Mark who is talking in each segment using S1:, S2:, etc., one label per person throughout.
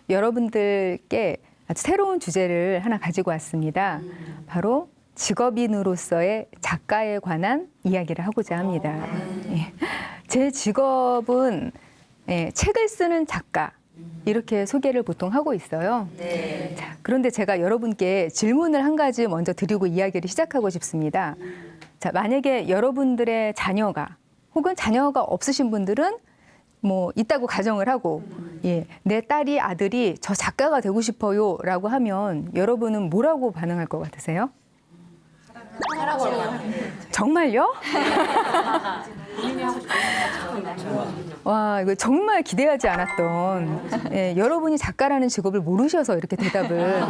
S1: 여러분들께 아주 새로운 주제를 하나 가지고 왔습니다. 바로 직업인으로서의 작가에 관한 이야기를 하고자 합니다. 예. 제 직업은 책을 쓰는 작가, 이렇게 소개를 보통 하고 있어요.
S2: 네.
S1: 자, 그런데 제가 여러분께 질문을 한 가지 먼저 드리고 이야기를 시작하고 싶습니다. 자, 만약에 여러분들의 자녀가 혹은 자녀가 없으신 분들은 뭐 있다고 가정을 하고 내 딸이 아들이 저 작가가 되고 싶어요 라고 하면 여러분은 뭐라고 반응할 것 같으세요? 정말요? 와, 이거 정말 기대하지 않았던, 여러분이 작가라는 직업을 모르셔서 이렇게 대답을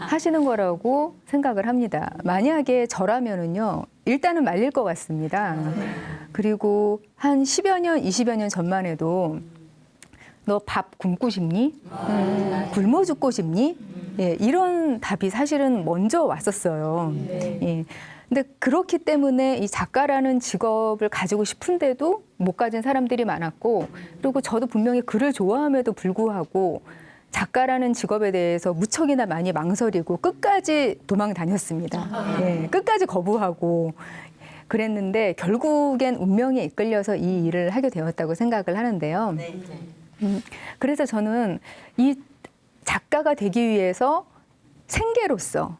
S1: 하시는 거라고 생각을 합니다. 만약에 저라면은요, 일단은 말릴 것 같습니다. 그리고 한 10여 년, 20여 년 전만 해도 너 밥 굶고 싶니? 굶어 죽고 싶니? 이런 답이 사실은 먼저 왔었어요. 근데 그렇기 때문에 이 작가라는 직업을 가지고 싶은데도 못 가진 사람들이 많았고, 그리고 저도 분명히 글을 좋아함에도 불구하고 작가라는 직업에 대해서 무척이나 많이 망설이고 끝까지 도망 다녔습니다. 끝까지 거부하고 그랬는데 결국엔 운명에 이끌려서 이 일을 하게 되었다고 생각을 하는데요. 그래서 저는 이 작가가 되기 위해서 생계로서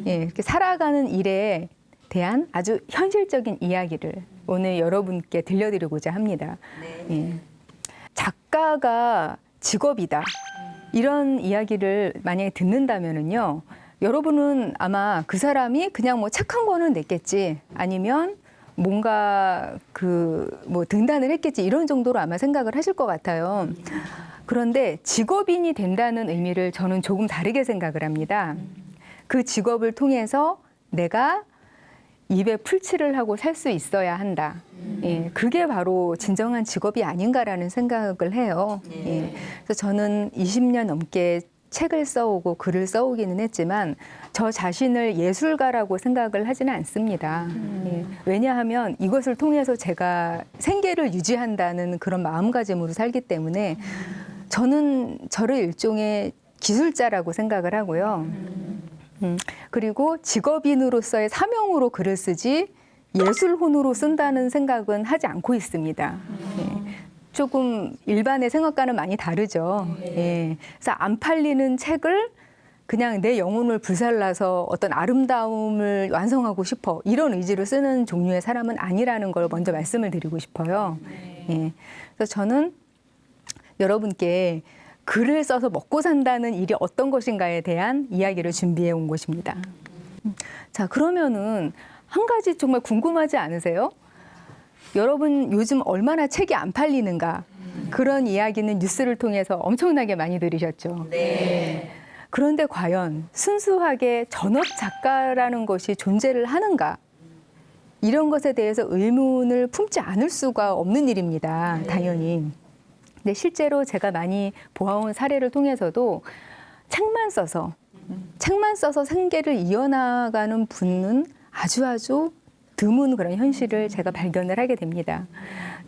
S1: 이렇게 살아가는 일에 대한 아주 현실적인 이야기를 오늘 여러분께 들려드리고자 합니다. 작가가 직업이다. 이런 이야기를 만약에 듣는다면은요, 여러분은 아마 그 사람이 그냥 뭐 책 한 권은 냈겠지, 아니면 뭔가 뭐 등단을 했겠지, 이런 정도로 아마 생각을 하실 것 같아요. 그런데 직업인이 된다는 의미를 저는 조금 다르게 생각을 합니다. 그 직업을 통해서 내가 입에 풀칠을 하고 살 수 있어야 한다. 그게 바로 진정한 직업이 아닌가라는 생각을 해요. 그래서 저는 20년 넘게 책을 써오고 글을 써오기는 했지만 저 자신을 예술가라고 생각을 하지는 않습니다. 왜냐하면 이것을 통해서 제가 생계를 유지한다는 그런 마음가짐으로 살기 때문에 저는 저를 일종의 기술자라고 생각을 하고요. 그리고 직업인으로서의 사명으로 글을 쓰지 예술혼으로 쓴다는 생각은 하지 않고 있습니다. 조금 일반의 생각과는 많이 다르죠. 그래서 안 팔리는 책을 그냥 내 영혼을 불살라서 어떤 아름다움을 완성하고 싶어, 이런 의지로 쓰는 종류의 사람은 아니라는 걸 먼저 말씀을 드리고 싶어요. 그래서 저는 여러분께 글을 써서 먹고 산다는 일이 어떤 것인가에 대한 이야기를 준비해 온 것입니다. 자, 그러면은 한 가지 정말 궁금하지 않으세요? 여러분 요즘 얼마나 책이 안 팔리는가, 그런 이야기는 뉴스를 통해서 엄청나게 많이 들으셨죠. 그런데 과연 순수하게 전업 작가라는 것이 존재를 하는가, 이런 것에 대해서 의문을 품지 않을 수가 없는 일입니다. 당연히. 근데 실제로 제가 많이 보아온 사례를 통해서도 책만 써서 생계를 이어나가는 분은 아주 드문 그런 현실을 제가 발견을 하게 됩니다.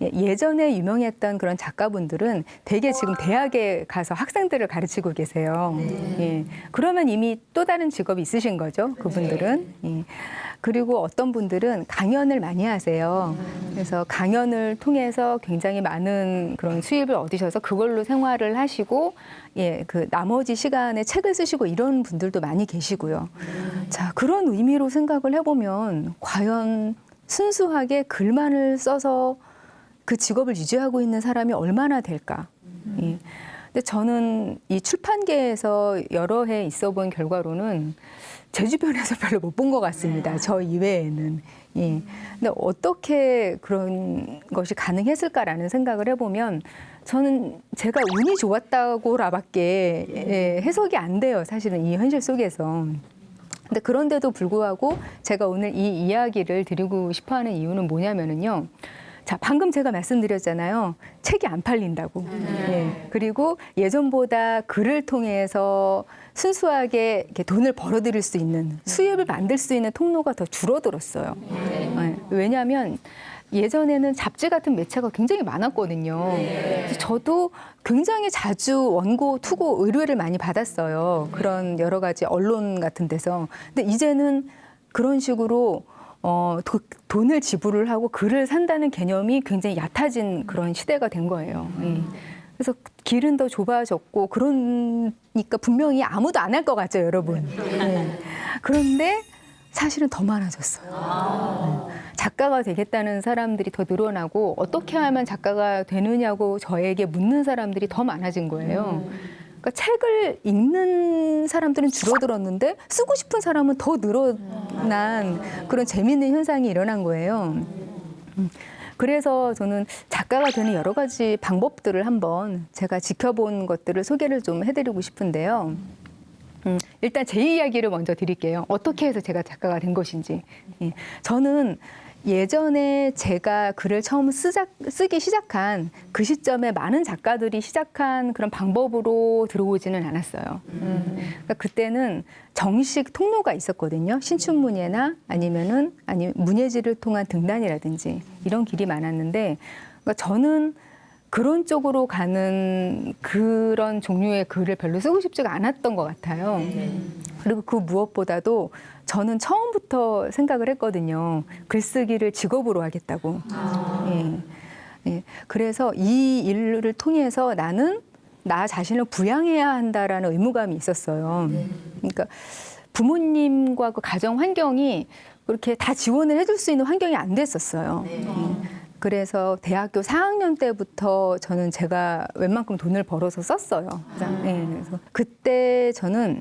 S1: 예전에 유명했던 그런 작가분들은 대개 지금 대학에 가서 학생들을 가르치고 계세요. 그러면 이미 또 다른 직업이 있으신 거죠, 그분들은. 그리고 어떤 분들은 강연을 많이 하세요. 그래서 강연을 통해서 굉장히 많은 그런 수입을 얻으셔서 그걸로 생활을 하시고, 그 나머지 시간에 책을 쓰시고 이런 분들도 많이 계시고요. 자, 그런 의미로 생각을 해보면 과연 순수하게 글만을 써서 그 직업을 유지하고 있는 사람이 얼마나 될까? 근데 저는 이 출판계에서 여러 해 있어 본 결과로는 제 주변에서 별로 못 본 것 같습니다. 저 이외에는. 근데 어떻게 그런 것이 가능했을까라는 생각을 해보면 저는 제가 운이 좋았다고라밖에 해석이 안 돼요. 사실은 이 현실 속에서. 근데 그런데도 불구하고 제가 오늘 이 이야기를 드리고 싶어하는 이유는 뭐냐면은요. 자, 방금 제가 말씀드렸잖아요. 책이 안 팔린다고. 그리고 예전보다 글을 통해서 순수하게 이렇게 돈을 벌어들일 수 있는, 수입을 만들 수 있는 통로가 더 줄어들었어요. 왜냐하면 예전에는 잡지 같은 매체가 굉장히 많았거든요. 그래서 저도 굉장히 자주 원고, 투고 의뢰를 많이 받았어요. 그런 여러 가지 언론 같은 데서. 근데 이제는 그런 식으로 돈을 지불을 하고 글을 산다는 개념이 굉장히 얕아진 그런 시대가 된 거예요. 그래서 길은 더 좁아졌고 그러니까 분명히 아무도 안 할 것 같죠, 여러분. 그런데 사실은 더 많아졌어요. 작가가 되겠다는 사람들이 더 늘어나고 어떻게 하면 작가가 되느냐고 저에게 묻는 사람들이 더 많아진 거예요. 그러니까 책을 읽는 사람들은 줄어들었는데 쓰고 싶은 사람은 더 늘어난 그런 재미있는 현상이 일어난 거예요. 그래서 저는 작가가 되는 여러 가지 방법들을 한번 제가 지켜본 것들을 소개를 좀 해드리고 싶은데요. 일단 제 이야기를 먼저 드릴게요. 어떻게 해서 제가 작가가 된 것인지. 저는 예전에 제가 글을 처음 쓰기 시작한 그 시점에 많은 작가들이 시작한 그런 방법으로 들어오지는 않았어요. 그러니까 그때는 정식 통로가 있었거든요. 신춘문예나 아니면 문예지를 통한 등단이라든지 이런 길이 많았는데, 그러니까 저는 그런 쪽으로 가는 그런 종류의 글을 별로 쓰고 싶지가 않았던 것 같아요. 그리고 그 무엇보다도 저는 처음부터 생각을 했거든요. 글쓰기를 직업으로 하겠다고. 그래서 이 일을 통해서 나는 나 자신을 부양해야 한다라는 의무감이 있었어요. 그러니까 부모님과 그 가정 환경이 그렇게 다 지원을 해줄 수 있는 환경이 안 됐었어요. 그래서 대학교 4학년 때부터 저는 제가 웬만큼 돈을 벌어서 썼어요. 그래서 그때 저는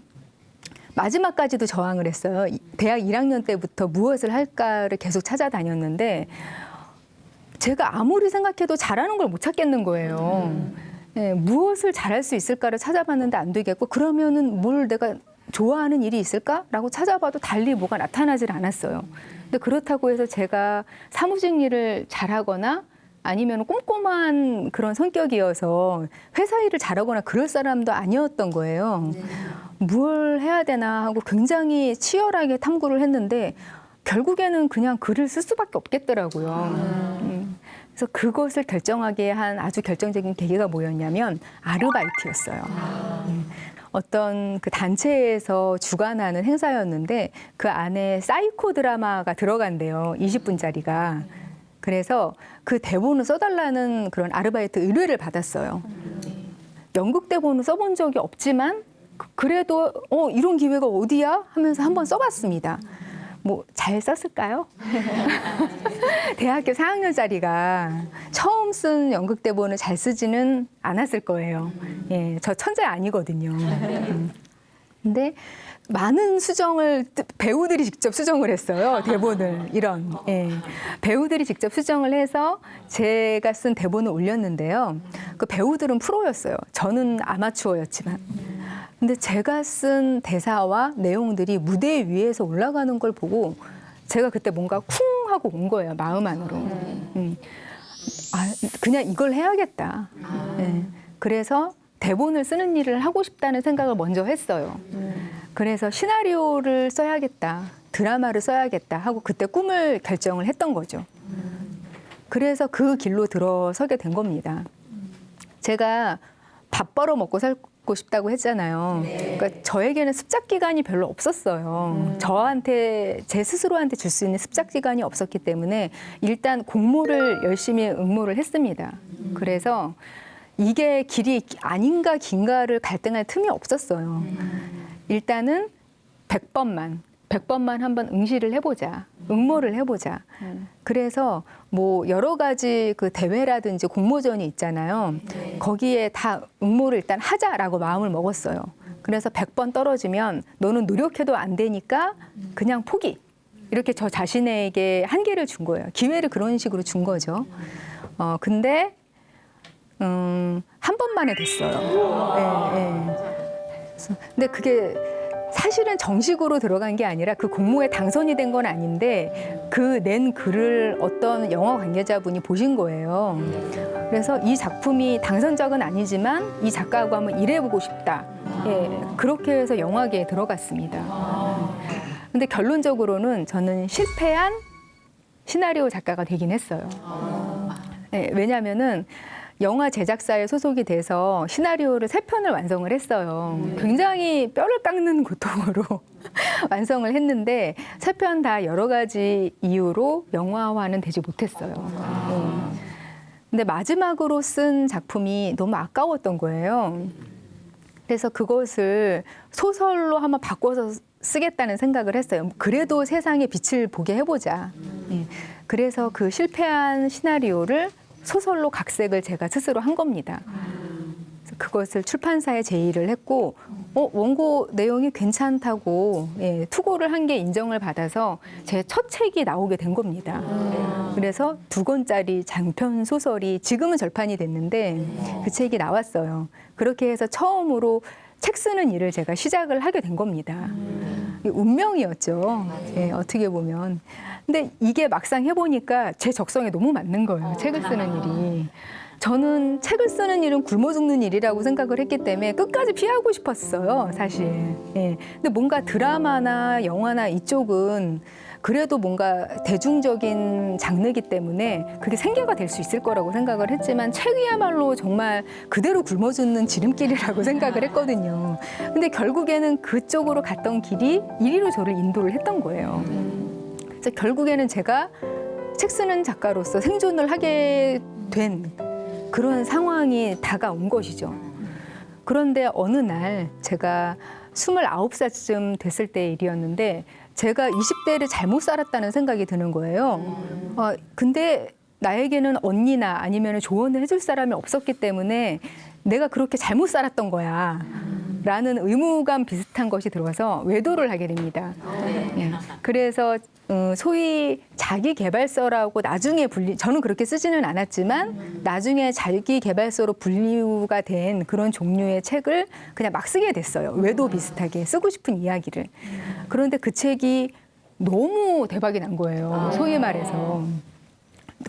S1: 마지막까지도 저항을 했어요. 대학 1학년 때부터 무엇을 할까를 계속 찾아다녔는데 제가 아무리 생각해도 잘하는 걸 못 찾겠는 거예요. 무엇을 잘할 수 있을까를 찾아봤는데 안 되겠고, 그러면은 뭘 내가 좋아하는 일이 있을까라고 찾아봐도 달리 뭐가 나타나질 않았어요. 근데 그렇다고 해서 제가 사무직 일을 잘하거나 아니면 꼼꼼한 그런 성격이어서 회사 일을 잘하거나 그럴 사람도 아니었던 거예요. 뭘 해야 되나 하고 굉장히 치열하게 탐구를 했는데 결국에는 그냥 글을 쓸 수밖에 없겠더라고요. 그래서 그것을 결정하게 한 아주 결정적인 계기가 뭐였냐면 아르바이트였어요. 어떤 그 단체에서 주관하는 행사였는데 그 안에 사이코 드라마가 들어간대요. 20분짜리가. 그래서 그 대본을 써달라는 그런 아르바이트 의뢰를 받았어요. 연극 대본을 써본 적이 없지만 그래도 이런 기회가 어디야? 하면서 한번 써봤습니다. 뭐 잘 썼을까요? 대학교 4학년짜리가 처음 쓴 연극 대본을 잘 쓰지는 않았을 거예요. 저 천재 아니거든요. 근데 많은 배우들이 직접 수정을 했어요. 대본을 배우들이 직접 수정을 해서 제가 쓴 대본을 올렸는데요. 그 배우들은 프로였어요. 저는 아마추어였지만. 근데 제가 쓴 대사와 내용들이 무대 위에서 올라가는 걸 보고 제가 그때 뭔가 쿵 하고 온 거예요. 마음 안으로. 그냥 이걸 해야겠다. 그래서 대본을 쓰는 일을 하고 싶다는 생각을 먼저 했어요. 그래서 시나리오를 써야겠다, 드라마를 써야겠다 하고 그때 꿈을 결정을 했던 거죠. 그래서 그 길로 들어서게 된 겁니다. 제가 밥 벌어 먹고 살고 싶다고 했잖아요. 그러니까 저에게는 습작 기간이 별로 없었어요. 제 스스로한테 줄 수 있는 습작 기간이 없었기 때문에 일단 공모를 열심히 응모를 했습니다. 그래서 이게 길이 아닌가 긴가를 갈등할 틈이 없었어요. 일단은 100번만 한번 응시를 해보자. 응모를 해보자. 그래서 뭐 여러 가지 그 대회라든지 공모전이 있잖아요. 거기에 다 응모를 일단 하자라고 마음을 먹었어요. 그래서 100번 떨어지면 너는 노력해도 안 되니까 그냥 포기. 이렇게 저 자신에게 한계를 준 거예요. 기회를 그런 식으로 준 거죠. 근데 한 번만에 됐어요. 근데 그게 사실은 정식으로 들어간 게 아니라 그 공모에 당선이 된 건 아닌데 그 낸 글을 어떤 영화 관계자분이 보신 거예요. 그래서 이 작품이 당선작은 아니지만 이 작가하고 한번 일해보고 싶다. 그렇게 해서 영화계에 들어갔습니다. 근데 결론적으로는 저는 실패한 시나리오 작가가 되긴 했어요. 네, 왜냐하면은 영화 제작사에 소속이 돼서 시나리오를 3편을 완성을 했어요. 굉장히 뼈를 깎는 고통으로 완성을 했는데 3편 다 여러 가지 이유로 영화화는 되지 못했어요. 근데 마지막으로 쓴 작품이 너무 아까웠던 거예요. 그래서 그것을 소설로 한번 바꿔서 쓰겠다는 생각을 했어요. 그래도 세상에 빛을 보게 해보자. 그래서 그 실패한 시나리오를 소설로 각색을 제가 스스로 한 겁니다. 그래서 그것을 출판사에 제의를 했고 원고 내용이 괜찮다고 투고를 한 게 인정을 받아서 제 첫 책이 나오게 된 겁니다. 그래서 2권짜리 장편 소설이 지금은 절판이 됐는데 그 책이 나왔어요. 그렇게 해서 처음으로 책 쓰는 일을 제가 시작을 하게 된 겁니다. 운명이었죠. 어떻게 보면. 근데 이게 막상 해보니까 제 적성에 너무 맞는 거예요. 책을 쓰는 일이. 저는 책을 쓰는 일은 굶어 죽는 일이라고 생각을 했기 때문에 끝까지 피하고 싶었어요, 사실. 근데 뭔가 드라마나 영화나 이쪽은 그래도 뭔가 대중적인 장르이기 때문에 그게 생계가 될 수 있을 거라고 생각을 했지만 책이야말로 정말 그대로 굶어 죽는 지름길이라고 생각을 했거든요. 근데 결국에는 그쪽으로 갔던 길이 이리로 저를 인도를 했던 거예요. 그래서 결국에는 제가 책 쓰는 작가로서 생존을 하게 된 그런 상황이 다가온 것이죠. 그런데 어느 날 제가 29살쯤 됐을 때 일이었는데 제가 20대를 잘못 살았다는 생각이 드는 거예요. 근데 나에게는 언니나 아니면 조언을 해줄 사람이 없었기 때문에 내가 그렇게 잘못 살았던 거야. 라는 의무감 비슷한 것이 들어와서 외도를 하게 됩니다. 그래서 소위 자기계발서라고 나중에 저는 그렇게 쓰지는 않았지만 나중에 자기계발서로 분류가 된 그런 종류의 책을 그냥 막 쓰게 됐어요. 외도 비슷하게 쓰고 싶은 이야기를. 그런데 그 책이 너무 대박이 난 거예요. 소위 말해서.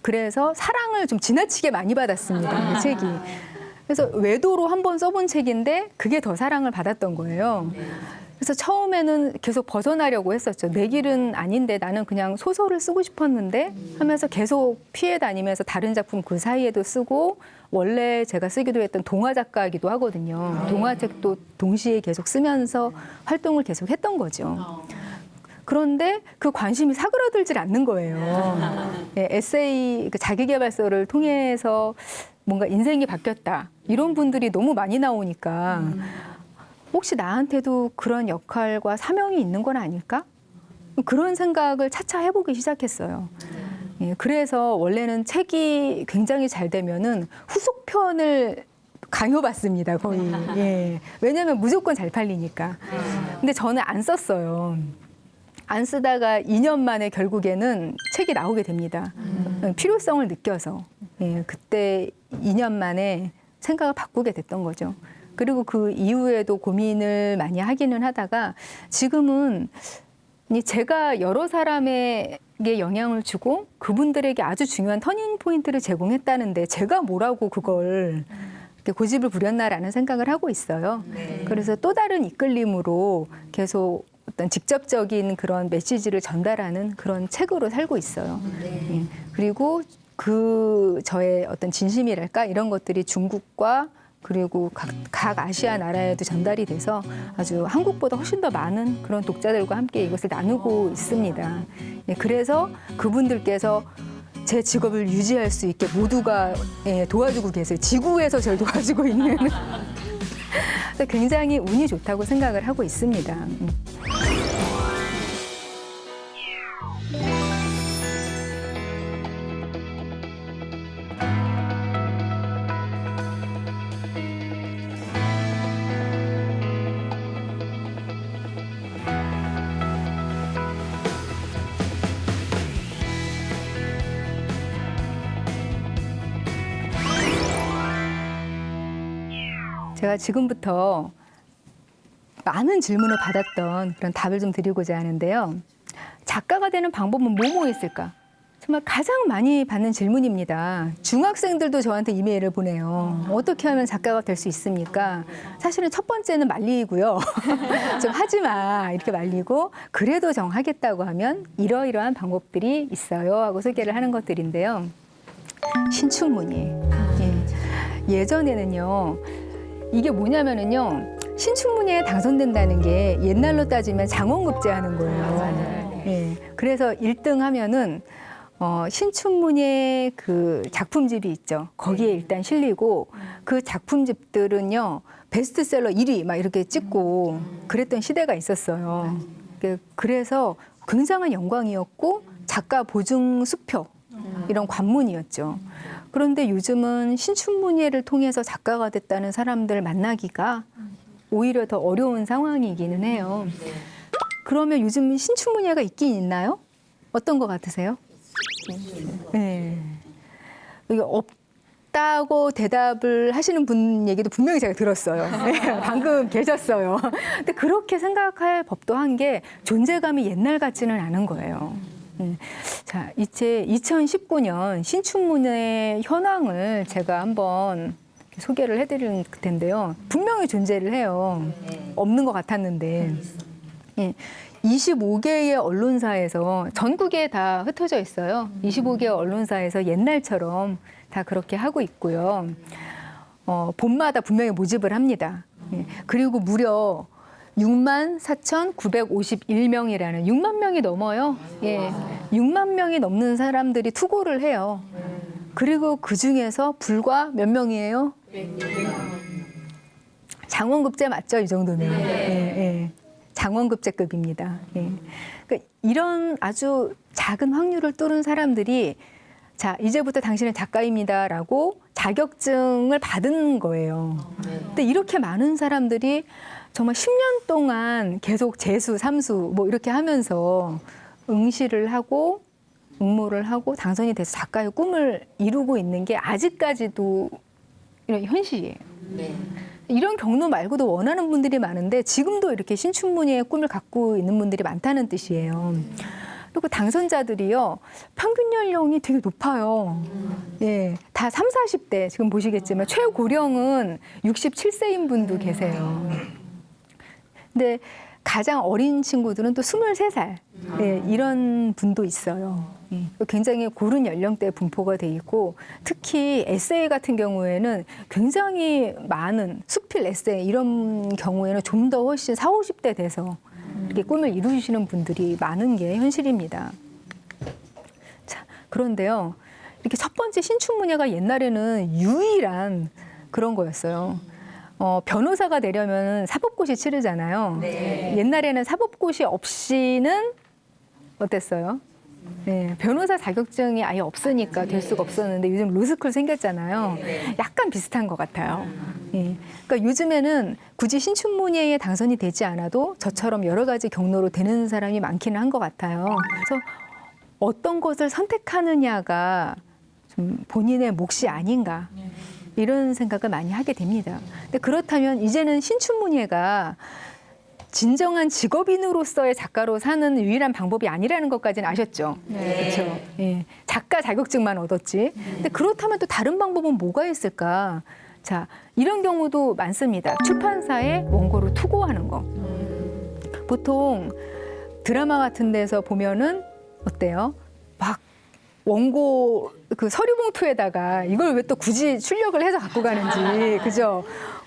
S1: 그래서 사랑을 좀 지나치게 많이 받았습니다. 그 책이. 그래서 외도로 한번 써본 책인데 그게 더 사랑을 받았던 거예요. 그래서 처음에는 계속 벗어나려고 했었죠. 내 길은 아닌데 나는 그냥 소설을 쓰고 싶었는데 하면서 계속 피해 다니면서 다른 작품 그 사이에도 쓰고 원래 제가 쓰기도 했던 동화 작가이기도 하거든요. 동화책도 동시에 계속 쓰면서 활동을 계속 했던 거죠. 그런데 그 관심이 사그라들질 않는 거예요. 에세이, 자기계발서를 통해서 뭔가 인생이 바뀌었다. 이런 분들이 너무 많이 나오니까 혹시 나한테도 그런 역할과 사명이 있는 건 아닐까? 그런 생각을 차차 해보기 시작했어요. 그래서 원래는 책이 굉장히 잘 되면은 후속편을 강요받습니다, 거의. 왜냐하면 무조건 잘 팔리니까. 근데 저는 안 썼어요. 안 쓰다가 2년 만에 결국에는 책이 나오게 됩니다. 필요성을 느껴서. 그때 2년 만에 생각을 바꾸게 됐던 거죠. 그리고 그 이후에도 고민을 많이 하기는 하다가 지금은 제가 여러 사람에게 영향을 주고 그분들에게 아주 중요한 터닝 포인트를 제공했다는데 제가 뭐라고 그걸 고집을 부렸나라는 생각을 하고 있어요. 그래서 또 다른 이끌림으로 계속 어떤 직접적인 그런 메시지를 전달하는 그런 책으로 살고 있어요. 그리고 그 저의 어떤 진심이랄까 이런 것들이 중국과 그리고 각 아시아 나라에도 전달이 돼서 아주 한국보다 훨씬 더 많은 그런 독자들과 함께 이것을 나누고 있습니다. 그래서 그분들께서 제 직업을 유지할 수 있게 모두가 도와주고 계세요. 지구에서 저를 도와주고 있는. 굉장히 운이 좋다고 생각을 하고 있습니다. 제가 지금부터 많은 질문을 받았던 그런 답을 좀 드리고자 하는데요. 작가가 되는 방법은 뭐뭐 있을까? 정말 가장 많이 받는 질문입니다. 중학생들도 저한테 이메일을 보내요. 어떻게 하면 작가가 될 수 있습니까? 사실은 첫 번째는 말리고요. 좀 하지 마 이렇게 말리고 그래도 정하겠다고 하면 이러이러한 방법들이 있어요 하고 소개를 하는 것들인데요. 신춘문예. 예전에는요. 이게 뭐냐면은요. 신춘문예에 당선된다는 게 옛날로 따지면 장원급제 하는 거예요. 예. 그래서 1등 하면은 신춘문예 그 작품집이 있죠. 거기에 일단 실리고 그 작품집들은요. 베스트셀러 1위 막 이렇게 찍고 그랬던 시대가 있었어요. 그래서 굉장한 영광이었고 작가 보증 수표 이런 관문이었죠. 그런데 요즘은 신춘문예를 통해서 작가가 됐다는 사람들 만나기가 오히려 더 어려운 상황이기는 해요. 그러면 요즘 신춘문예가 있긴 있나요? 어떤 것 같으세요? 네. 이게 없다고 대답을 하시는 분 얘기도 분명히 제가 들었어요. 방금 계셨어요. 근데 그렇게 생각할 법도 한 게 존재감이 옛날 같지는 않은 거예요. 자, 이제 2019년 신춘문예 현황을 제가 한번 소개를 해드릴 텐데요. 분명히 존재를 해요. 없는 것 같았는데. 25개의 언론사에서 전국에 다 흩어져 있어요. 25개의 언론사에서 옛날처럼 다 그렇게 하고 있고요. 봄마다 분명히 모집을 합니다. 그리고 무려 64,951명이라는 6만 명이 넘어요. 6만 명이 넘는 사람들이 투고를 해요. 그리고 그 중에서 불과 몇 명이에요? 장원급제 맞죠? 이 정도면. 장원급제급입니다. 그러니까 이런 아주 작은 확률을 뚫은 사람들이 자, 이제부터 당신은 작가입니다라고 자격증을 받은 거예요. 근데 이렇게 많은 사람들이 정말 10년 동안 계속 재수, 삼수 뭐 이렇게 하면서 응시를 하고 응모를 하고 당선이 돼서 작가의 꿈을 이루고 있는 게 아직까지도 이런 현실이에요. 이런 경로 말고도 원하는 분들이 많은데 지금도 이렇게 신춘문예의 꿈을 갖고 있는 분들이 많다는 뜻이에요. 그리고 당선자들이요. 평균 연령이 되게 높아요. 다 30, 40대 지금 보시겠지만 최고령은 67세인 분도 계세요. 근데 가장 어린 친구들은 또 23살 이런 분도 있어요. 굉장히 고른 연령대 분포가 돼 있고 특히 에세이 같은 경우에는 굉장히 많은 수필 에세이 이런 경우에는 좀 더 훨씬 40, 50대 돼서 이렇게 꿈을 이루시는 분들이 많은 게 현실입니다. 자, 그런데요. 이렇게 첫 번째 신춘문예가 옛날에는 유일한 그런 거였어요. 변호사가 되려면 사법고시 치르잖아요. 옛날에는 사법고시 없이는 어땠어요? 변호사 자격증이 아예 없으니까 될 수가 없었는데 요즘 로스쿨 생겼잖아요. 약간 비슷한 것 같아요. 그러니까 요즘에는 굳이 신춘문예에 당선이 되지 않아도 저처럼 여러 가지 경로로 되는 사람이 많기는 한 것 같아요. 그래서 어떤 것을 선택하느냐가 좀 본인의 몫이 아닌가. 이런 생각을 많이 하게 됩니다. 근데 그렇다면 이제는 신춘문예가 진정한 직업인으로서의 작가로 사는 유일한 방법이 아니라는 것까지는 아셨죠? 그렇죠. 작가 자격증만 얻었지. 근데 그렇다면 또 다른 방법은 뭐가 있을까? 자, 이런 경우도 많습니다. 출판사에 원고를 투고하는 거. 보통 드라마 같은 데서 보면은 어때요? 막 원고 그 서류 봉투에다가 이걸 왜 또 굳이 출력을 해서 갖고 가는지, 그죠?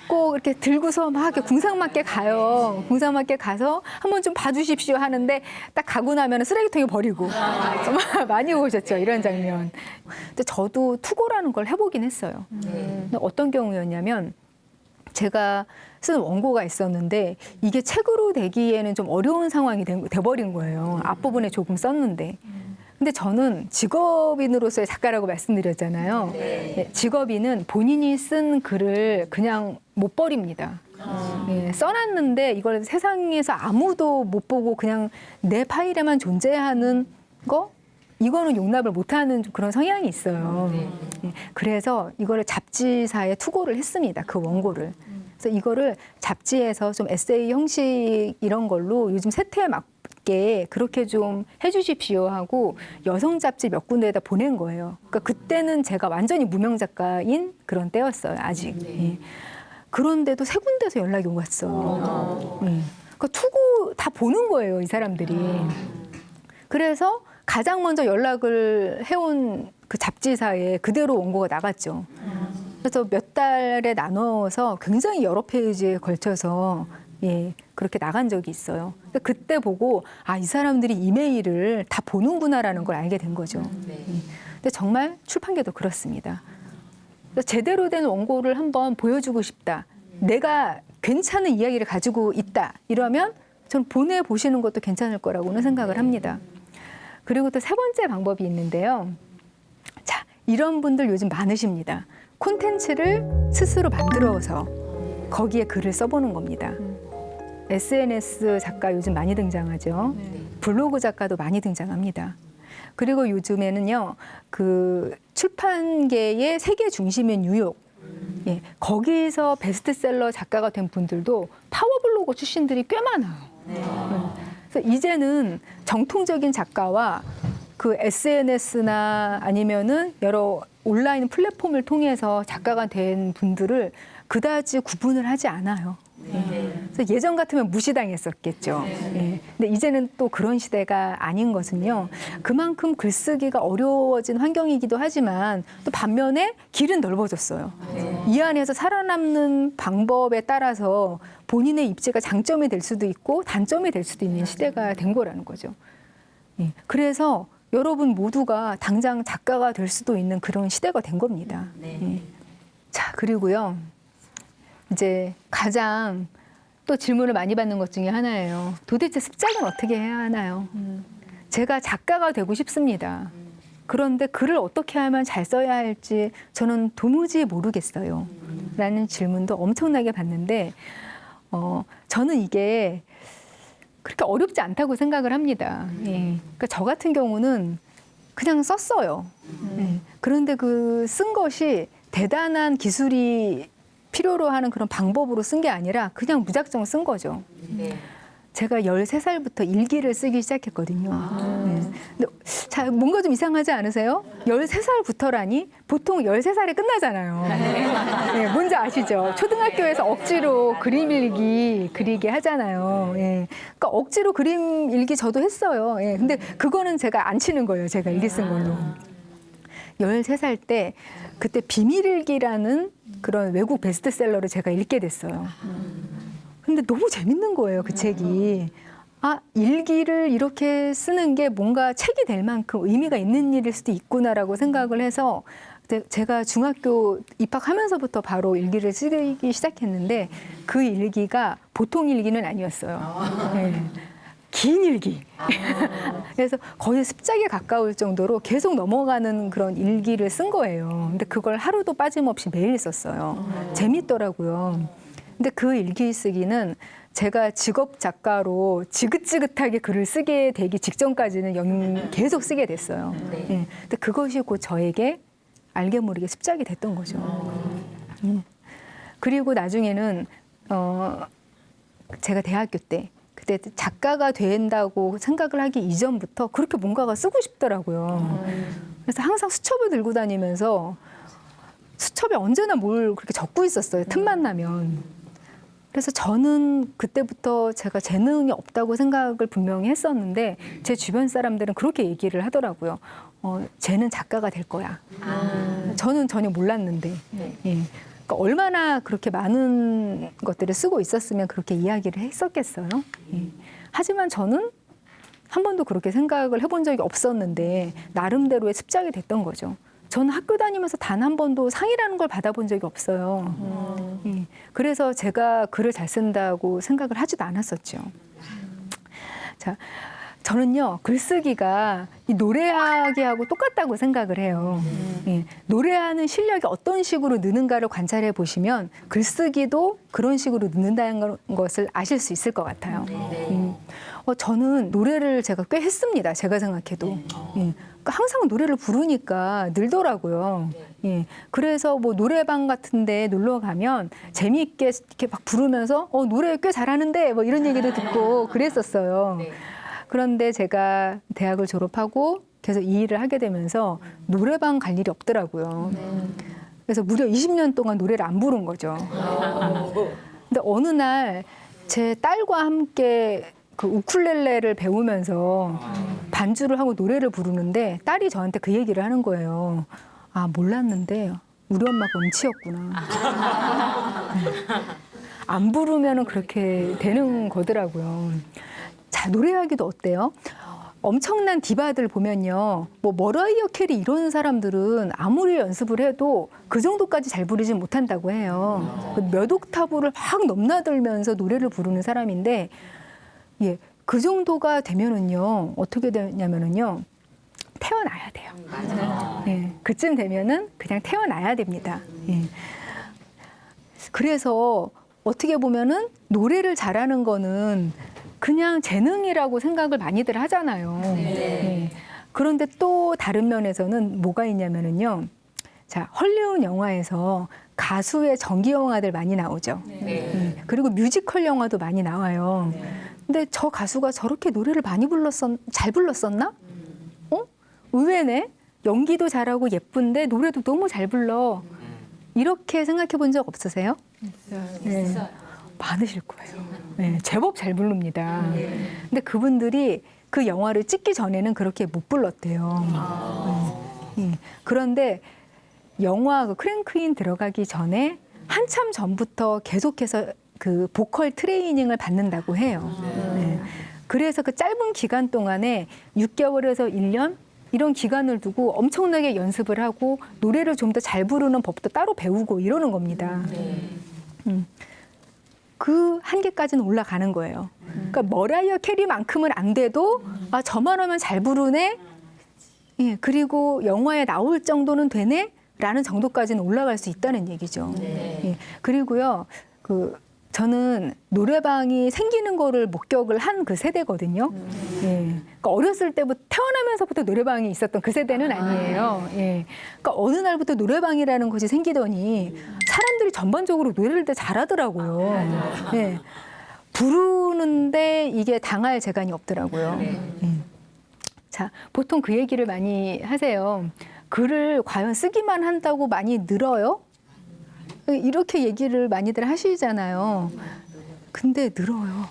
S1: 꼭 이렇게 들고서 막 이렇게 궁상맞게 가요. 궁상맞게 가서 한번 좀 봐주십시오 하는데 딱 가고 나면 쓰레기통에 버리고. 정말 많이 보셨죠? 이런 장면. 근데 저도 투고라는 걸 해보긴 했어요. 근데 어떤 경우였냐면 제가 쓴 원고가 있었는데 이게 책으로 되기에는 좀 어려운 상황이 돼버린 거예요. 앞부분에 조금 썼는데. 근데 저는 직업인으로서의 작가라고 말씀드렸잖아요. 직업인은 본인이 쓴 글을 그냥 못 버립니다. 써놨는데 이걸 세상에서 아무도 못 보고 그냥 내 파일에만 존재하는 거? 이거는 용납을 못하는 그런 성향이 있어요. 그래서 이거를 잡지사에 투고를 했습니다. 그 원고를. 그래서 이거를 잡지에서 좀 에세이 형식 이런 걸로 요즘 세태에 맞게 있게 그렇게 좀 해주십시오 하고 여성 잡지 몇 군데에다 보낸 거예요. 그러니까 그때는 제가 완전히 무명 작가인 그런 때였어요. 아직. 예. 그런데도 세 군데서 연락이 왔어요. 그러니까 투고 다 보는 거예요, 이 사람들이. 그래서 가장 먼저 연락을 해온 그 잡지사에 그대로 원고가 나갔죠. 그래서 몇 달에 나눠서 굉장히 여러 페이지에 걸쳐서 예, 그렇게 나간 적이 있어요. 그때 보고 아, 이 사람들이 이메일을 다 보는구나라는 걸 알게 된 거죠. 근데 정말 출판계도 그렇습니다. 그래서 제대로 된 원고를 한번 보여주고 싶다. 내가 괜찮은 이야기를 가지고 있다. 이러면 저는 보내보시는 것도 괜찮을 거라고는 생각을 합니다. 그리고 또 세 번째 방법이 있는데요. 자, 이런 분들 요즘 많으십니다. 콘텐츠를 스스로 만들어서 거기에 글을 써보는 겁니다. SNS 작가 요즘 많이 등장하죠. 블로그 작가도 많이 등장합니다. 그리고 요즘에는요, 그 출판계의 세계 중심인 뉴욕, 예, 거기서 베스트셀러 작가가 된 분들도 파워블로거 출신들이 꽤 많아요. 그래서 이제는 정통적인 작가와 그 SNS나 아니면은 여러 온라인 플랫폼을 통해서 작가가 된 분들을 그다지 구분을 하지 않아요. 그래서 예전 같으면 무시당했었겠죠. 예. 근데 이제는 또 그런 시대가 아닌 것은요. 그만큼 글쓰기가 어려워진 환경이기도 하지만 또 반면에 길은 넓어졌어요. 이 안에서 살아남는 방법에 따라서 본인의 입지가 장점이 될 수도 있고 단점이 될 수도 있는 시대가 된 거라는 거죠. 예. 그래서 여러분 모두가 당장 작가가 될 수도 있는 그런 시대가 된 겁니다. 예. 자, 그리고요. 이제 가장 또 질문을 많이 받는 것 중에 하나예요. 도대체 습작은 어떻게 해야 하나요? 제가 작가가 되고 싶습니다. 그런데 글을 어떻게 하면 잘 써야 할지 저는 도무지 모르겠어요. 라는 질문도 엄청나게 받는데 저는 이게 그렇게 어렵지 않다고 생각을 합니다. 예. 그러니까 저 같은 경우는 그냥 썼어요. 예. 그런데 그 쓴 것이 대단한 기술이 필요로 하는 그런 방법으로 쓴 게 아니라 그냥 무작정 쓴 거죠. 제가 13살부터 일기를 쓰기 시작했거든요. 근데 자, 뭔가 좀 이상하지 않으세요? 13살부터라니 보통 13살에 끝나잖아요. 네, 뭔지 아시죠? 초등학교에서 억지로 그림 일기 그리게 하잖아요. 예. 그러니까 억지로 그림 일기 저도 했어요. 예. 근데 그거는 제가 안 치는 거예요. 제가 일기 쓴 걸로. 13살 때 그때 비밀일기라는 그런 외국 베스트셀러를 제가 읽게 됐어요. 근데 너무 재밌는 거예요, 그 책이. 아, 일기를 이렇게 쓰는 게 뭔가 책이 될 만큼 의미가 있는 일일 수도 있구나라고 생각을 해서 제가 중학교 입학하면서부터 바로 일기를 쓰기 시작했는데 그 일기가 보통 일기는 아니었어요. 네. 긴 일기. 그래서 거의 습작에 가까울 정도로 계속 넘어가는 그런 일기를 쓴 거예요. 근데 그걸 하루도 빠짐없이 매일 썼어요. 재밌더라고요. 근데 그 일기 쓰기는 제가 직업 작가로 지긋지긋하게 글을 쓰게 되기 직전까지는 계속 쓰게 됐어요. 네. 근데 그것이 곧 저에게 알게 모르게 습작이 됐던 거죠. 그리고 나중에는 제가 대학교 때 그때 작가가 된다고 생각을 하기 이전부터 그렇게 뭔가가 쓰고 싶더라고요. 그래서 항상 수첩을 들고 다니면서 수첩에 언제나 뭘 그렇게 적고 있었어요. 틈만 나면. 그래서 저는 그때부터 제가 재능이 없다고 생각을 분명히 했었는데 제 주변 사람들은 그렇게 얘기를 하더라고요. 쟤는 작가가 될 거야. 저는 전혀 몰랐는데. 예. 그러니까 얼마나 그렇게 많은 것들을 쓰고 있었으면 그렇게 이야기를 했었겠어요. 예. 하지만 저는 한 번도 그렇게 생각을 해본 적이 없었는데 나름대로의 습작이 됐던 거죠. 저는 학교 다니면서 단 한 번도 상이라는 걸 받아본 적이 없어요. 예. 그래서 제가 글을 잘 쓴다고 생각을 하지도 않았었죠. 자, 저는요, 글쓰기가 이 노래하기하고 똑같다고 생각을 해요. 예. 노래하는 실력이 어떤 식으로 느는가를 관찰해 보시면 글쓰기도 그런 식으로 느는다는 것을 아실 수 있을 것 같아요. 저는 노래를 제가 꽤 했습니다. 제가 생각해도. 예. 그러니까 항상 노래를 부르니까 늘더라고요. 예. 그래서 뭐 노래방 같은 데 놀러 가면 재미있게 이렇게 막 부르면서 노래 꽤 잘하는데 뭐 이런 얘기도 듣고 그랬었어요. 그런데 제가 대학을 졸업하고 계속 이 일을 하게 되면서 노래방 갈 일이 없더라고요. 그래서 무려 20년 동안 노래를 안 부른 거죠. 근데 어느 날 제 딸과 함께 그 우쿨렐레를 배우면서 반주를 하고 노래를 부르는데 딸이 저한테 그 얘기를 하는 거예요. 아, 몰랐는데 우리 엄마가 음치였구나. 안 부르면은 그렇게 되는 거더라고요. 자, 노래하기도 어때요? 엄청난 디바들 보면요. 뭐 머라이어 캐리 이런 사람들은 아무리 연습을 해도 그 정도까지 잘 부르지 못한다고 해요. 몇 옥타브를 막 넘나들면서 노래를 부르는 사람인데 예, 그 정도가 되면은요. 어떻게 되냐면은요. 태어나야 돼요.
S2: 맞아요.
S1: 예, 그쯤 되면은 그냥 태어나야 됩니다. 예. 그래서 어떻게 보면은 노래를 잘하는 거는 그냥 재능이라고 생각을 많이들 하잖아요. 예. 그런데 또 다른 면에서는 뭐가 있냐면은요. 자, 헐리우드 영화에서 가수의 전기 영화들 많이 나오죠. 예. 그리고 뮤지컬 영화도 많이 나와요. 근데 저 가수가 저렇게 노래를 많이 잘 불렀었나? 의외네. 연기도 잘하고 예쁜데 노래도 너무 잘 불러. 이렇게 생각해 본 적 없으세요? 네. 많으실 거예요. 네, 제법 잘 부릅니다. 근데 그분들이 그 영화를 찍기 전에는 그렇게 못 불렀대요. 그런데 영화 그 크랭크인 들어가기 전에 한참 전부터 계속해서 그 보컬 트레이닝을 받는다고 해요. 네. 그래서 그 짧은 기간 동안에 6개월에서 1년 이런 기간을 두고 엄청나게 연습을 하고 노래를 좀 더 잘 부르는 법도 따로 배우고 이러는 겁니다. 그 한계까지는 올라가는 거예요. 그러니까 머라이어 캐리만큼은 안 돼도 아, 저만 하면 잘 부르네. 예, 그리고 영화에 나올 정도는 되네. 라는 정도까지는 올라갈 수 있다는 얘기죠. 예, 그리고요. 저는 노래방이 생기는 거를 목격을 한 그 세대거든요. 예. 그러니까 어렸을 때부터 태어나면서부터 노래방이 있었던 그 세대는 아니에요. 예. 그러니까 어느 날부터 노래방이라는 것이 생기더니 사람들이 전반적으로 노래를 다 잘하더라고요. 예. 부르는데 이게 당할 재간이 없더라고요. 자, 보통 그 얘기를 많이 하세요. 글을 과연 쓰기만 한다고 많이 늘어요? 이렇게 얘기를 많이들 하시잖아요. 근데 늘어요.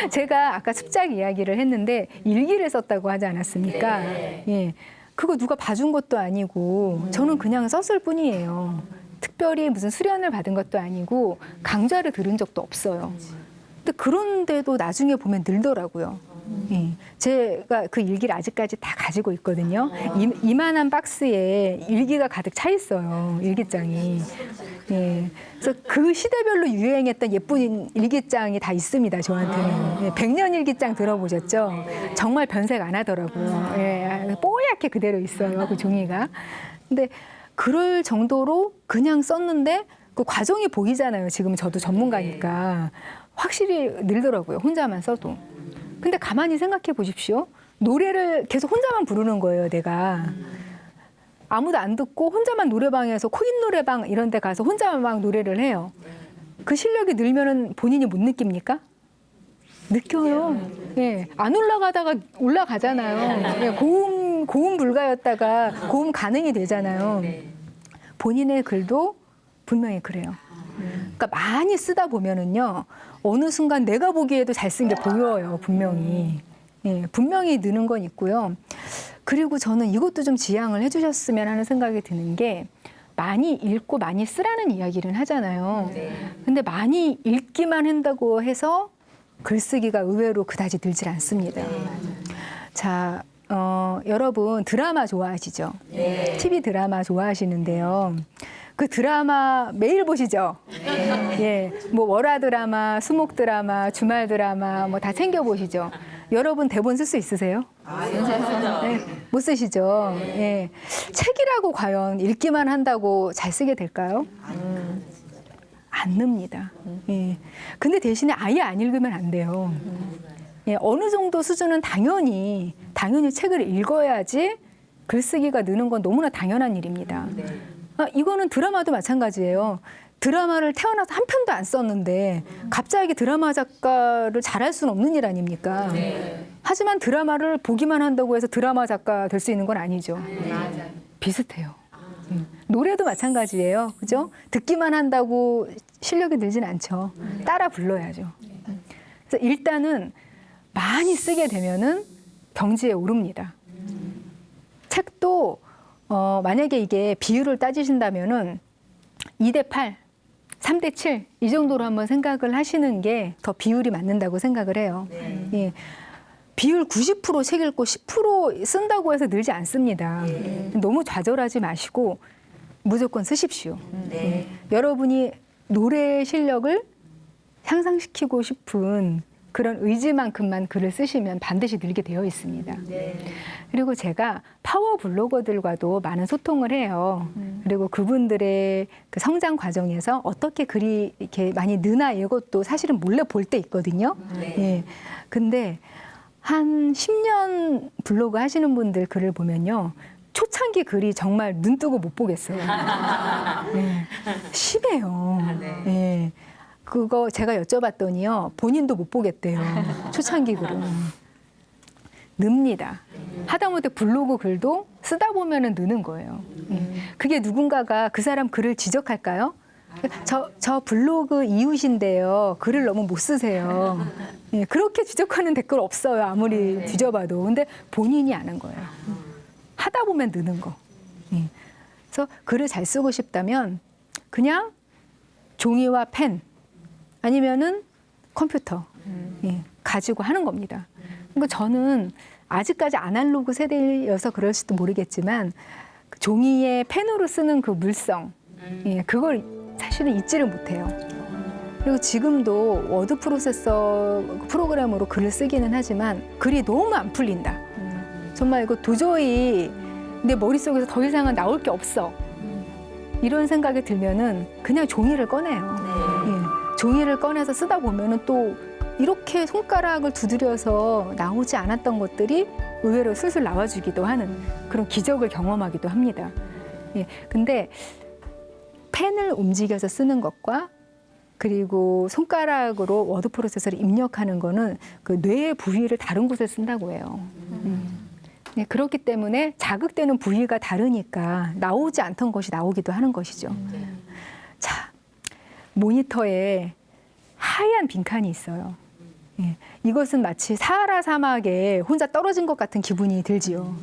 S1: 제가 아까 습작 이야기를 했는데 일기를 썼다고 하지 않았습니까? 예. 그거 누가 봐준 것도 아니고 저는 그냥 썼을 뿐이에요. 특별히 무슨 수련을 받은 것도 아니고 강좌를 들은 적도 없어요. 근데 그런데도 나중에 보면 늘더라고요. 예. 제가 그 일기를 아직까지 다 가지고 있거든요. 이만한 박스에 일기가 가득 차 있어요. 일기장이. 예. 그래서 그 시대별로 유행했던 예쁜 일기장이 다 있습니다. 저한테는. 예. 100년 일기장 들어보셨죠? 정말 변색 안 하더라고요. 예. 뽀얗게 그대로 있어요. 그 종이가. 근데 그럴 정도로 그냥 썼는데 그 과정이 보이잖아요. 지금 저도 전문가니까. 확실히 늘더라고요. 혼자만 써도. 근데 가만히 생각해 보십시오. 노래를 계속 혼자만 부르는 거예요, 내가. 아무도 안 듣고 혼자만 노래방에서 코인 노래방 이런 데 가서 혼자만 막 노래를 해요. 그 실력이 늘면은 본인이 못 느낍니까? 느껴요. 예. 안 올라가다가 올라가잖아요. 예. 고음 불가였다가 고음 가능이 되잖아요. 본인의 글도 분명히 그래요. 그러니까 많이 쓰다 보면은요. 어느 순간 내가 보기에도 잘 쓴 게 보여요, 분명히. 예, 분명히 느는 건 있고요. 그리고 저는 이것도 좀 지양을 해주셨으면 하는 생각이 드는 게 많이 읽고 많이 쓰라는 이야기를 하잖아요. 근데 많이 읽기만 한다고 해서 글쓰기가 의외로 그다지 늘질 않습니다. 자, 여러분 드라마 좋아하시죠? 네. TV 드라마 좋아하시는데요. 그 드라마 매일 보시죠? 예, 뭐 월화 드라마, 수목 드라마, 주말 드라마 뭐 다 챙겨 보시죠. 여러분 대본 쓸 수 있으세요? 네, 못 쓰시죠? 예, 책이라고 과연 읽기만 한다고 잘 쓰게 될까요? 안 늡니다. 예, 근데 대신에 아예 안 읽으면 안 돼요. 예, 어느 정도 수준은 당연히 책을 읽어야지 글쓰기가 느는 건 너무나 당연한 일입니다. 이거는 드라마도 마찬가지예요. 드라마를 태어나서 한 편도 안 썼는데 갑자기 드라마 작가를 잘할 수는 없는 일 아닙니까? 하지만 드라마를 보기만 한다고 해서 드라마 작가 될 수 있는 건 아니죠. 비슷해요. 노래도 마찬가지예요. 그죠? 듣기만 한다고 실력이 늘진 않죠. 따라 불러야죠. 그래서 일단은 많이 쓰게 되면은 경지에 오릅니다. 책도 만약에 이게 비율을 따지신다면은 2대 8, 3대 7 이 정도로 한번 생각을 하시는 게 더 비율이 맞는다고 생각을 해요. 예. 비율 90% 책 읽고 10% 쓴다고 해서 늘지 않습니다. 너무 좌절하지 마시고 무조건 쓰십시오. 여러분이 노래 실력을 향상시키고 싶은 그런 의지만큼만 글을 쓰시면 반드시 늘게 되어 있습니다. 그리고 제가 파워 블로거들과도 많은 소통을 해요. 그리고 그분들의 그 성장 과정에서 어떻게 글이 이렇게 많이 느나 이것도 사실은 몰래 볼 때 있거든요. 예. 근데 한 10년 블로그 하시는 분들 글을 보면요. 초창기 글이 정말 눈 뜨고 못 보겠어요. 네. 심해요. 네. 그거 제가 여쭤봤더니요. 본인도 못 보겠대요. 초창기 글은. 늡니다. 하다못해 블로그 글도 쓰다 보면은 느는 거예요. 그게 누군가가 그 사람 글을 지적할까요? 저 블로그 이웃인데요. 글을 너무 못 쓰세요. 예, 그렇게 지적하는 댓글 없어요. 아무리 뒤져봐도. 근데 본인이 아는 거예요. 하다 보면 느는 거. 예. 그래서 글을 잘 쓰고 싶다면 그냥 종이와 펜 아니면은 컴퓨터 가지고 하는 겁니다. 그러니까 저는 아직까지 아날로그 세대여서 그럴지도 모르겠지만 종이에 펜으로 쓰는 그 물성, 그걸 사실은 잊지를 못해요. 그리고 지금도 워드 프로세서 프로그램으로 글을 쓰기는 하지만 글이 너무 안 풀린다. 정말 이거 도저히 내 머릿속에서 더 이상은 나올 게 없어. 이런 생각이 들면은 그냥 종이를 꺼내요. 종이를 꺼내서 쓰다 보면은 또 이렇게 손가락을 두드려서 나오지 않았던 것들이 의외로 술술 나와주기도 하는 그런 기적을 경험하기도 합니다. 근데 펜을 움직여서 쓰는 것과 그리고 손가락으로 워드 프로세서를 입력하는 거는 그 뇌의 부위를 다른 곳에 쓴다고 해요. 그렇기 때문에 자극되는 부위가 다르니까 나오지 않던 것이 나오기도 하는 것이죠. 자, 모니터에 하얀 빈칸이 있어요. 이것은 마치 사하라 사막에 혼자 떨어진 것 같은 기분이 들지요.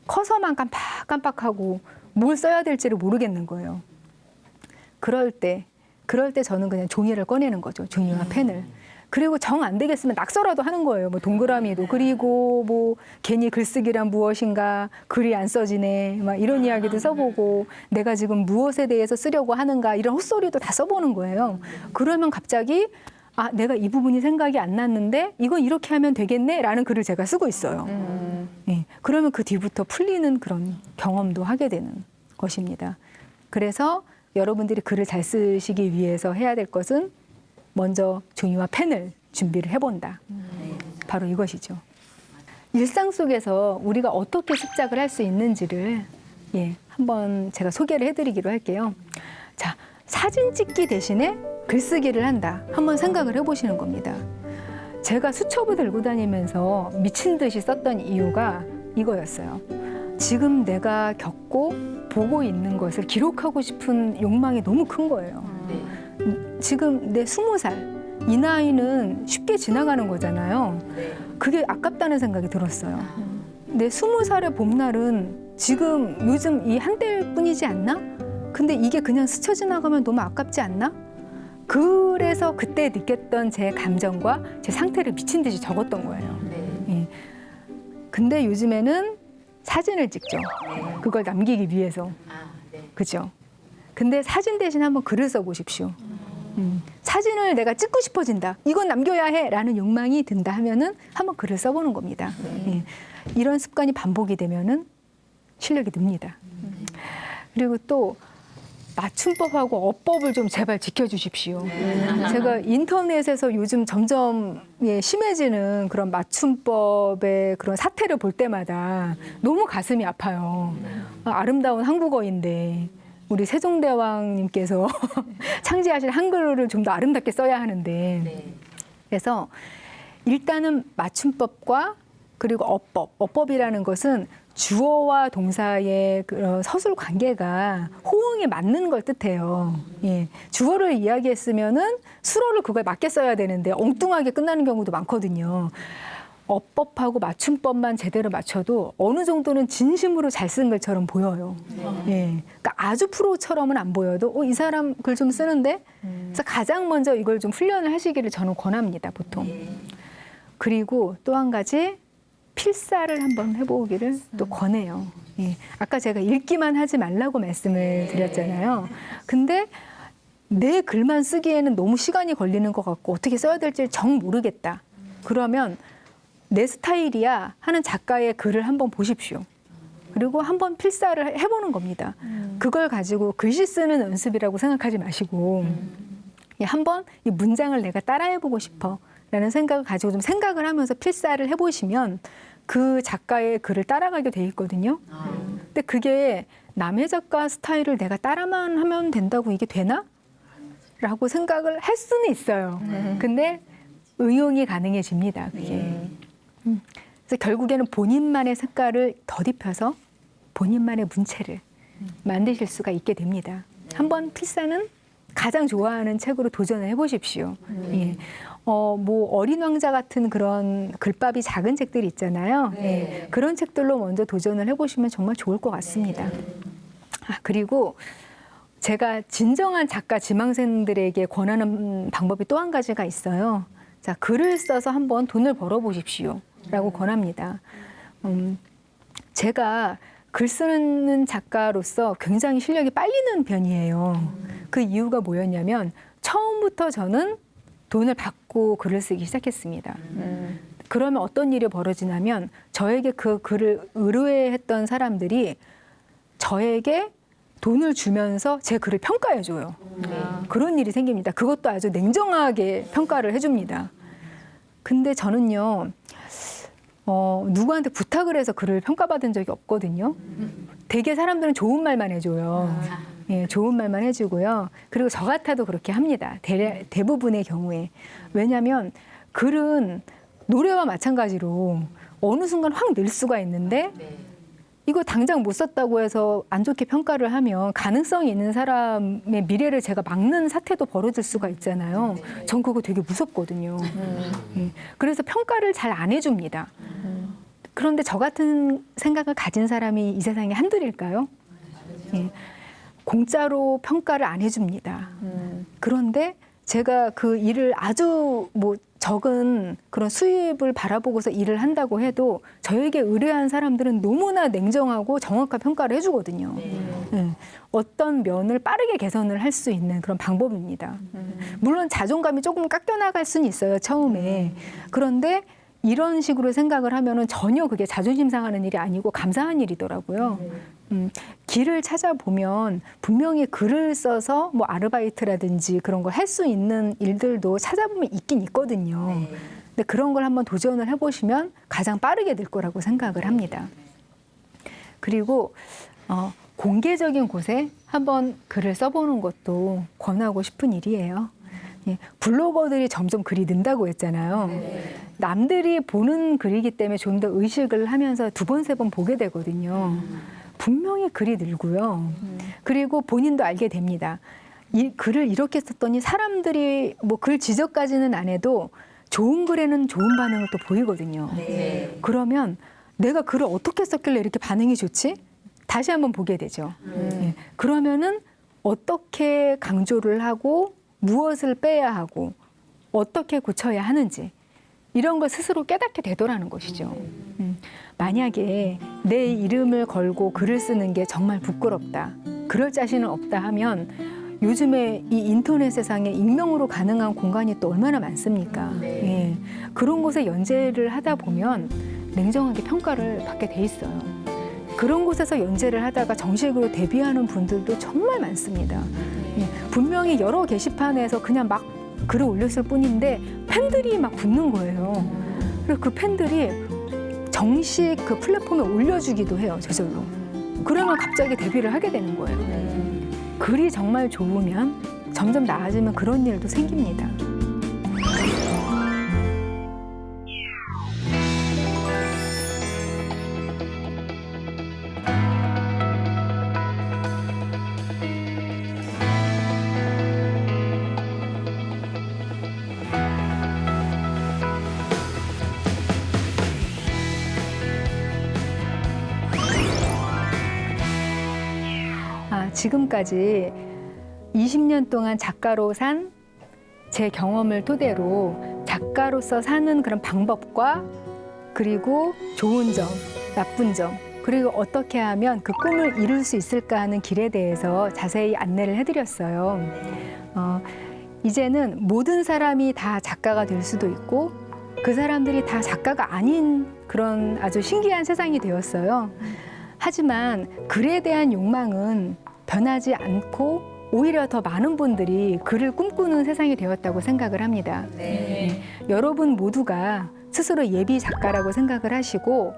S1: 커서만 깜빡깜빡하고 뭘 써야 될지를 모르겠는 거예요. 그럴 때 저는 그냥 종이를 꺼내는 거죠. 종이와 펜을. 그리고 정 안 되겠으면 낙서라도 하는 거예요. 뭐 동그라미도 그리고 뭐 괜히 글쓰기란 무엇인가, 글이 안 써지네, 막 이런 이야기도 써보고 내가 지금 무엇에 대해서 쓰려고 하는가 이런 헛소리도 다 써보는 거예요. 그러면 갑자기 아, 내가 이 부분이 생각이 안 났는데 이건 이렇게 하면 되겠네라는 글을 제가 쓰고 있어요. 그러면 그 뒤부터 풀리는 그런 경험도 하게 되는 것입니다. 그래서 여러분들이 글을 잘 쓰시기 위해서 해야 될 것은 먼저 종이와 펜을 준비를 해본다. 바로 이것이죠. 일상 속에서 우리가 어떻게 습작을 할 수 있는지를 한번 제가 소개를 해드리기로 할게요. 자, 사진 찍기 대신에 글쓰기를 한다. 한번 생각을 해보시는 겁니다. 제가 수첩을 들고 다니면서 미친 듯이 썼던 이유가 이거였어요. 지금 내가 겪고 보고 있는 것을 기록하고 싶은 욕망이 너무 큰 거예요. 지금 내 20살, 이 나이는 쉽게 지나가는 거잖아요. 그게 아깝다는 생각이 들었어요. 내 20살의 봄날은 지금 요즘 이 한때일 뿐이지 않나? 근데 이게 그냥 스쳐 지나가면 너무 아깝지 않나? 그래서 그때 느꼈던 제 감정과 제 상태를 미친 듯이 적었던 거예요. 근데 요즘에는 사진을 찍죠. 그걸 남기기 위해서. 그죠? 근데 사진 대신 한번 글을 써보십시오. 사진을 내가 찍고 싶어진다. 이건 남겨야 해. 라는 욕망이 든다 하면은 한번 글을 써보는 겁니다. 이런 습관이 반복이 되면은 실력이 늡니다. 그리고 또 맞춤법하고 어법을 좀 제발 지켜주십시오. 제가 인터넷에서 요즘 점점 심해지는 그런 맞춤법의 그런 사태를 볼 때마다 너무 가슴이 아파요. 아름다운 한국어인데 우리 세종대왕님께서 창제하신 한글을 좀 더 아름답게 써야 하는데
S2: 네.
S1: 그래서 일단은 맞춤법과 그리고 어법이라는 것은 주어와 동사의 그런 서술 관계가 호응에 맞는 걸 뜻해요. 예. 주어를 이야기했으면은 수어를 그거에 맞게 써야 되는데 엉뚱하게 끝나는 경우도 많거든요. 어법하고 맞춤법만 제대로 맞춰도 어느 정도는 진심으로 잘 쓴 것처럼 보여요. 예. 그러니까 아주 프로처럼은 안 보여도 이 사람 글 좀 쓰는데 그래서 가장 먼저 이걸 좀 훈련을 하시기를 저는 권합니다, 보통. 그리고 또 한 가지 필사를 한번 해보기를 또 권해요. 예. 아까 제가 읽기만 하지 말라고 말씀을 드렸잖아요. 근데 내 글만 쓰기에는 너무 시간이 걸리는 것 같고 어떻게 써야 될지 정 모르겠다. 그러면 내 스타일이야 하는 작가의 글을 한번 보십시오. 그리고 한번 필사를 해보는 겁니다. 그걸 가지고 글씨 쓰는 연습이라고 생각하지 마시고 한번 이 문장을 내가 따라해보고 싶어 라는 생각을 가지고 좀 생각을 하면서 필사를 해보시면 그 작가의 글을 따라가게 돼 있거든요. 근데 그게 남의 작가 스타일을 내가 따라만 하면 된다고 이게 되나? 라고 생각을 할 수는 있어요. 근데 응용이 가능해집니다. 그게. 그래서 결국에는 본인만의 색깔을 덧입혀서 본인만의 문체를 만드실 수가 있게 됩니다. 한번 필사는 가장 좋아하는 책으로 도전을 해보십시오. 예. 뭐 어린 왕자 같은 그런 글밥이 작은 책들이 있잖아요. 예. 그런 책들로 먼저 도전을 해보시면 정말 좋을 것 같습니다. 그리고 제가 진정한 작가 지망생들에게 권하는 방법이 또 한 가지가 있어요. 자, 글을 써서 한번 돈을 벌어보십시오. 라고 권합니다. 제가 글 쓰는 작가로서 굉장히 실력이 빨리 는 편이에요. 그 이유가 뭐였냐면 처음부터 저는 돈을 받고 글을 쓰기 시작했습니다. 그러면 어떤 일이 벌어지냐면 저에게 그 글을 의뢰했던 사람들이 저에게 돈을 주면서 제 글을 평가해줘요. 그런 일이 생깁니다. 그것도 아주 냉정하게 평가를 해줍니다. 근데 저는요, 누구한테 부탁을 해서 글을 평가받은 적이 없거든요. 되게 사람들은 좋은 말만 해줘요. 예, 좋은 말만 해주고요. 그리고 저 같아도 그렇게 합니다. 대부분의 경우에. 왜냐하면 글은 노래와 마찬가지로 어느 순간 확 늘 수가 있는데 이거 당장 못 썼다고 해서 안 좋게 평가를 하면 가능성이 있는 사람의 미래를 제가 막는 사태도 벌어질 수가 있잖아요. 전 그거 되게 무섭거든요. 그래서 평가를 잘 안 해줍니다. 그런데 저 같은 생각을 가진 사람이 이 세상에 한둘일까요? 예. 공짜로 평가를 안 해줍니다. 그런데 제가 그 일을 아주 뭐 적은 그런 수입을 바라보고서 일을 한다고 해도 저에게 의뢰한 사람들은 너무나 냉정하고 정확한 평가를 해주거든요. 어떤 면을 빠르게 개선을 할 수 있는 그런 방법입니다. 물론 자존감이 조금 깎여나갈 수는 있어요, 처음에. 그런데 이런 식으로 생각을 하면은 전혀 그게 자존심 상하는 일이 아니고 감사한 일이더라고요. 길을 찾아보면 분명히 글을 써서 뭐 아르바이트라든지 그런 걸 할 수 있는 일들도 찾아보면 있긴 있거든요. 근데 그런 걸 한번 도전을 해보시면 가장 빠르게 될 거라고 생각을 합니다. 그리고 공개적인 곳에 한번 글을 써보는 것도 권하고 싶은 일이에요. 예, 블로거들이 점점 글이 는다고 했잖아요. 남들이 보는 글이기 때문에 좀 더 의식을 하면서 두 번, 세 번 보게 되거든요. 분명히 글이 늘고요. 그리고 본인도 알게 됩니다. 이 글을 이렇게 썼더니 사람들이 뭐 글 지적까지는 안 해도 좋은 글에는 좋은 반응을 또 보이거든요. 그러면 내가 글을 어떻게 썼길래 이렇게 반응이 좋지? 다시 한번 보게 되죠. 예. 그러면은 어떻게 강조를 하고 무엇을 빼야 하고 어떻게 고쳐야 하는지 이런 걸 스스로 깨닫게 되더라는 것이죠. 만약에 내 이름을 걸고 글을 쓰는 게 정말 부끄럽다, 그럴 자신은 없다 하면 요즘에 이 인터넷 세상에 익명으로 가능한 공간이 또 얼마나 많습니까? 예. 그런 곳에 연재를 하다 보면 냉정하게 평가를 받게 돼 있어요. 그런 곳에서 연재를 하다가 정식으로 데뷔하는 분들도 정말 많습니다. 예. 분명히 여러 게시판에서 그냥 막 글을 올렸을 뿐인데 팬들이 막 붙는 거예요. 그리고 그 팬들이 정식 그 플랫폼에 올려주기도 해요, 저절로. 그러면 갑자기 데뷔를 하게 되는 거예요. 글이 정말 좋으면 점점 나아지면 그런 일도 생깁니다. 지금까지 20년 동안 작가로 산 제 경험을 토대로 작가로서 사는 그런 방법과 그리고 좋은 점, 나쁜 점, 그리고 어떻게 하면 그 꿈을 이룰 수 있을까 하는 길에 대해서 자세히 안내를 해드렸어요. 이제는 모든 사람이 다 작가가 될 수도 있고 그 사람들이 다 작가가 아닌 그런 아주 신기한 세상이 되었어요. 하지만 글에 대한 욕망은 변하지 않고 오히려 더 많은 분들이 글을 꿈꾸는 세상이 되었다고 생각을 합니다.
S2: 네.
S1: 여러분 모두가 스스로 예비 작가라고 생각을 하시고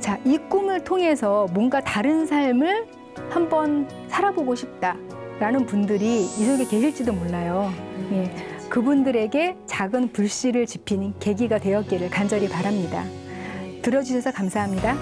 S1: 자, 이 꿈을 통해서 뭔가 다른 삶을 한번 살아보고 싶다라는 분들이 이 속에 계실지도 몰라요. 예, 그분들에게 작은 불씨를 지피는 계기가 되었기를 간절히 바랍니다. 들어주셔서 감사합니다.